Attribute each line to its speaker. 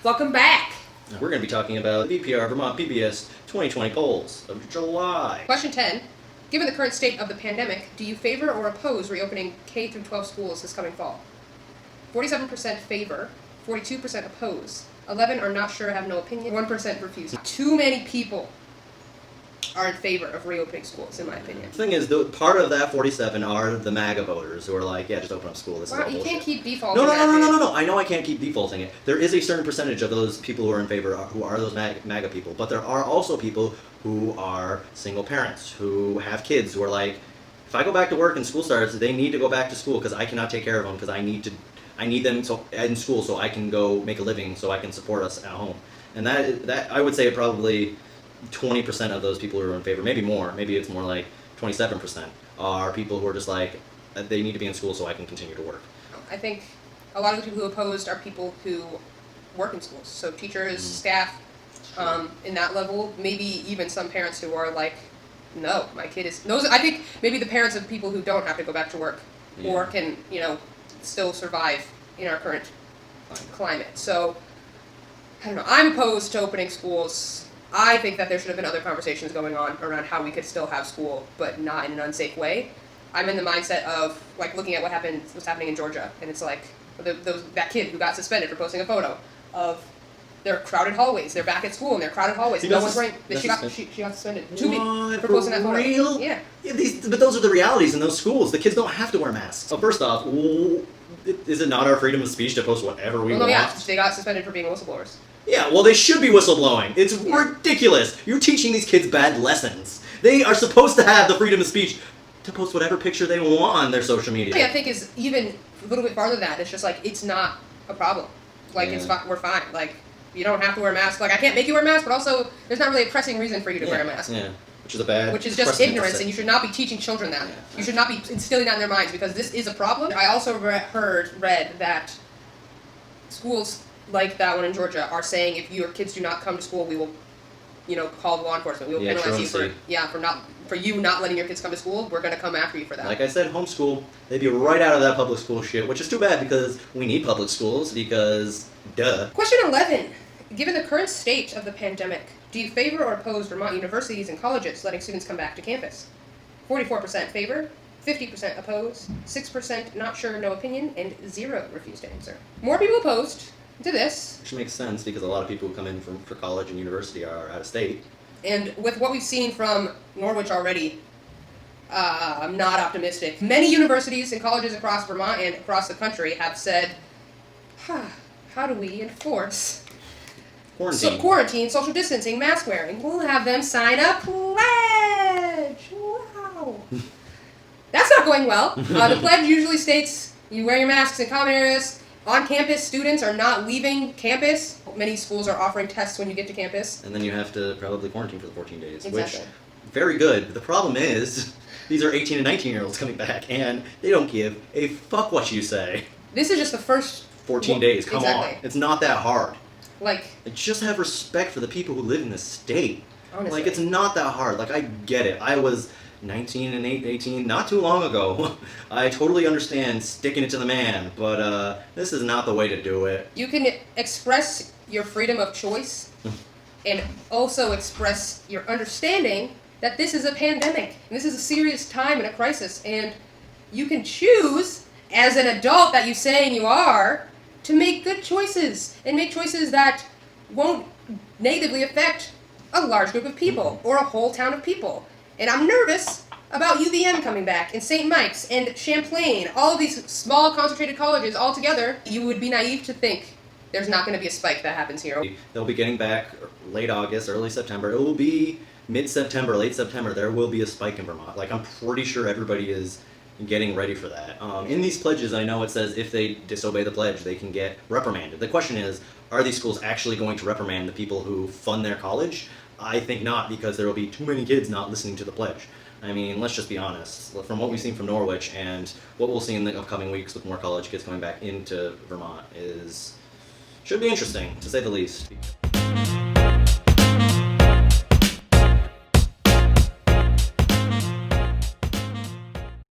Speaker 1: Welcome back.
Speaker 2: We're going to be talking about the VPR-Vermont PBS 2020 polls of July.
Speaker 1: Question 10. Given the current state of the pandemic, do you favor or oppose reopening K through 12 schools this coming fall? 47% favor, 42% oppose, 11 are not sure, have no opinion, 1% refuse. Too many people are in favor of reopening schools, in my opinion.
Speaker 2: The thing is, part of that 47 are the MAGA voters who are like, yeah, just open up school. This is all
Speaker 1: You
Speaker 2: bullshit.
Speaker 1: can't keep defaulting.
Speaker 2: No. I know I can't keep defaulting it. There is a certain percentage of those people who are in favor who are those MAGA people, but there are also people who are single parents, who have kids, who are like, if I go back to work and school starts, they need to go back to school because I cannot take care of them because I need them in school so I can go make a living so I can support us at home. And that I would say probably 20% of those people who are in favor, maybe more, maybe it's more like 27%, are people who are just like, they need to be in school so I can continue to work.
Speaker 1: I think a lot of the people who opposed are people who work in schools, so teachers, staff, in that level, maybe even some parents who are like, no, my kid is, I think maybe the parents of people who don't have to go back to work or can, still survive in our current climate. So, I don't know, I'm opposed to opening schools. I think that there should have been other conversations going on around how we could still have school, but not in an unsafe way. I'm in the mindset of like looking at what's happening in Georgia, and it's like that kid who got suspended for posting a photo of their crowded hallways. They're back at school in their crowded hallways. No one's wearing. She got suspended. For posting that photo.
Speaker 2: Real?
Speaker 1: Yeah.
Speaker 2: But those are the realities in those schools. The kids don't have to wear masks. So first off, is it not our freedom of speech to post whatever we want?
Speaker 1: Yeah, they got suspended for being whistleblowers.
Speaker 2: Yeah, well, they should be whistleblowing. It's ridiculous. You're teaching these kids bad lessons. They are supposed to have the freedom of speech to post whatever picture they want on their social media.
Speaker 1: I think is even a little bit farther than that. It's just like, it's not a problem. Like, we're fine. Like, you don't have to wear a mask. Like, I can't make you wear a mask, but also there's not really a pressing reason for you to wear a mask.
Speaker 2: Yeah, which is
Speaker 1: just ignorance, and you should not be teaching children that. Yeah. You should not be instilling that in their minds because this is a problem. I also read that schools like that one in Georgia are saying if your kids do not come to school, we will, call law enforcement. We will penalize you for you not letting your kids come to school. We're going to come after you for that.
Speaker 2: Like I said, homeschool, they'd be right out of that public school shit, which is too bad because we need public schools because, duh.
Speaker 1: Question 11. Given the current state of the pandemic, do you favor or oppose Vermont universities and colleges letting students come back to campus? 44% favor, 50% oppose, 6% not sure, no opinion, and 0 refuse to answer. More people opposed to this.
Speaker 2: Which makes sense because a lot of people who come in for college and university are out of state.
Speaker 1: And with what we've seen from Norwich already, I'm not optimistic. Many universities and colleges across Vermont and across the country have said, how do we enforce quarantine, social distancing, mask wearing? We'll have them sign a pledge. Wow. That's not going well. The pledge usually states you wear your masks in common areas. On campus, students are not leaving campus. Many schools are offering tests when you get to campus.
Speaker 2: And then you have to probably quarantine for the 14 days,
Speaker 1: exactly.
Speaker 2: Which, very good. The problem is, these are 18 and 19-year-olds coming back, and they don't give a fuck what you say.
Speaker 1: This is just the first
Speaker 2: 14 days, come on. It's not that hard. Just have respect for the people who live in this state.
Speaker 1: Honestly.
Speaker 2: It's not that hard. I get it. I was 19 and 18 not too long ago. I totally understand sticking it to the man, but this is not the way to do it.
Speaker 1: You can express your freedom of choice and also express your understanding that this is a pandemic and this is a serious time and a crisis, and you can choose as an adult that you saying you are to make good choices and make choices that won't negatively affect a large group of people or a whole town of people. And I'm nervous about UVM coming back, and St. Mike's, and Champlain, all of these small concentrated colleges all together. You would be naive to think there's not going to be a spike that happens here.
Speaker 2: They'll be getting back late August, early September. It will be mid-September, late September. There will be a spike in Vermont. I'm pretty sure everybody is getting ready for that. In these pledges, I know it says if they disobey the pledge, they can get reprimanded. The question is, are these schools actually going to reprimand the people who fund their college? I think not, because there will be too many kids not listening to the pledge. I mean, let's just be honest. From what we've seen from Norwich and what we'll see in the upcoming weeks with more college kids coming back into Vermont should be interesting, to say the least.